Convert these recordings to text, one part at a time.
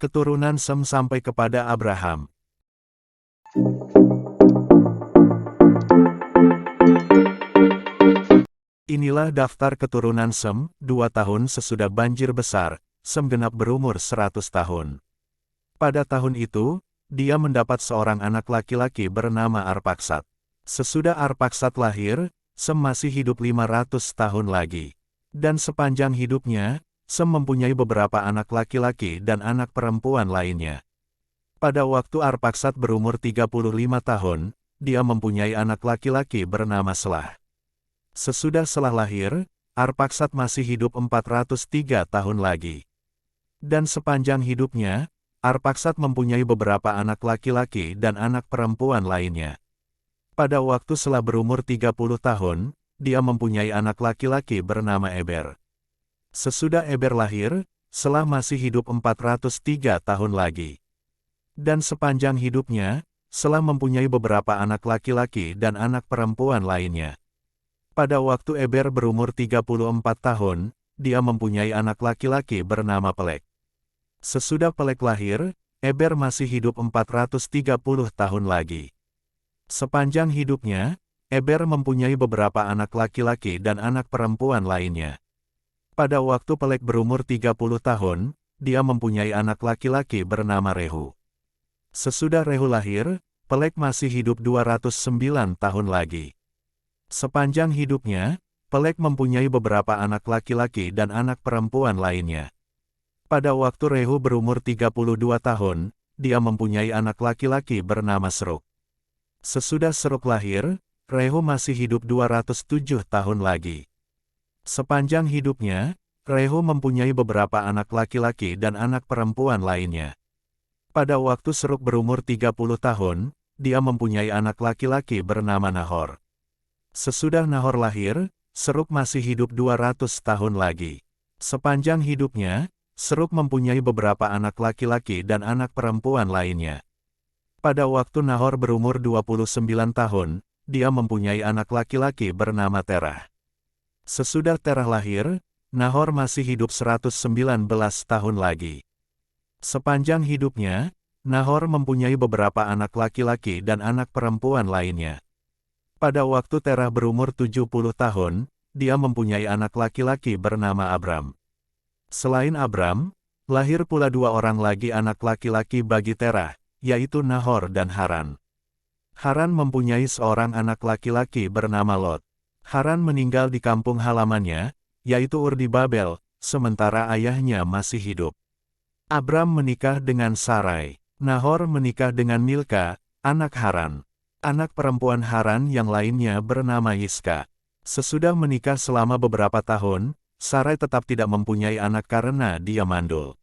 keturunan Sem sampai kepada Abraham. Inilah daftar keturunan Sem. 2 tahun sesudah banjir besar, Sem genap berumur 100 tahun. Pada tahun itu, dia mendapat seorang anak laki-laki bernama Arpaksad. Sesudah Arpaksad lahir, Sem masih hidup 500 tahun lagi. Dan sepanjang hidupnya, Sem mempunyai beberapa anak laki-laki dan anak perempuan lainnya. Pada waktu Arpaksad berumur 35 tahun, dia mempunyai anak laki-laki bernama Selah. Sesudah Selah lahir, Arpaksad masih hidup 403 tahun lagi. Dan sepanjang hidupnya, Arpaksad mempunyai beberapa anak laki-laki dan anak perempuan lainnya. Pada waktu Selah berumur 30 tahun, dia mempunyai anak laki-laki bernama Eber. Sesudah Eber lahir, Selah masih hidup 403 tahun lagi. Dan sepanjang hidupnya, Selah mempunyai beberapa anak laki-laki dan anak perempuan lainnya. Pada waktu Eber berumur 34 tahun, dia mempunyai anak laki-laki bernama Pelek. Sesudah Pelek lahir, Eber masih hidup 430 tahun lagi. Sepanjang hidupnya, Eber mempunyai beberapa anak laki-laki dan anak perempuan lainnya. Pada waktu Pelek berumur 30 tahun, dia mempunyai anak laki-laki bernama Rehu. Sesudah Rehu lahir, Pelek masih hidup 209 tahun lagi. Sepanjang hidupnya, Pelek mempunyai beberapa anak laki-laki dan anak perempuan lainnya. Pada waktu Rehu berumur 32 tahun, dia mempunyai anak laki-laki bernama Seruk. Sesudah Seruk lahir, Rehu masih hidup 207 tahun lagi. Sepanjang hidupnya, Rehu mempunyai beberapa anak laki-laki dan anak perempuan lainnya. Pada waktu Seruk berumur 30 tahun, dia mempunyai anak laki-laki bernama Nahor. Sesudah Nahor lahir, Seruk masih hidup 200 tahun lagi. Sepanjang hidupnya, Seruk mempunyai beberapa anak laki-laki dan anak perempuan lainnya. Pada waktu Nahor berumur 29 tahun, dia mempunyai anak laki-laki bernama Terah. Sesudah Terah lahir, Nahor masih hidup 119 tahun lagi. Sepanjang hidupnya, Nahor mempunyai beberapa anak laki-laki dan anak perempuan lainnya. Pada waktu Terah berumur 70 tahun, dia mempunyai anak laki-laki bernama Abram. Selain Abram, lahir pula 2 orang lagi anak laki-laki bagi Terah, yaitu Nahor dan Haran. Haran mempunyai seorang anak laki-laki bernama Lot. Haran meninggal di kampung halamannya, yaitu Ur di Babel, sementara ayahnya masih hidup. Abram menikah dengan Sarai. Nahor menikah dengan Milka, anak Haran. Anak perempuan Haran yang lainnya bernama Yiska. Sesudah menikah selama beberapa tahun, Sarai tetap tidak mempunyai anak karena dia mandul.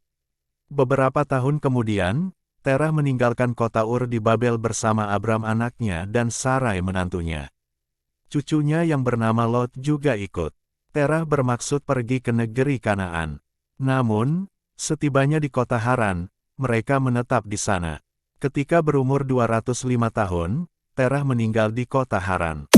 Beberapa tahun kemudian, Terah meninggalkan kota Ur di Babel bersama Abram anaknya dan Sarai menantunya. Cucunya yang bernama Lot juga ikut. Terah bermaksud pergi ke negeri Kanaan. Namun, setibanya di kota Haran, mereka menetap di sana. Ketika berumur 205 tahun, Terah meninggal di kota Haran.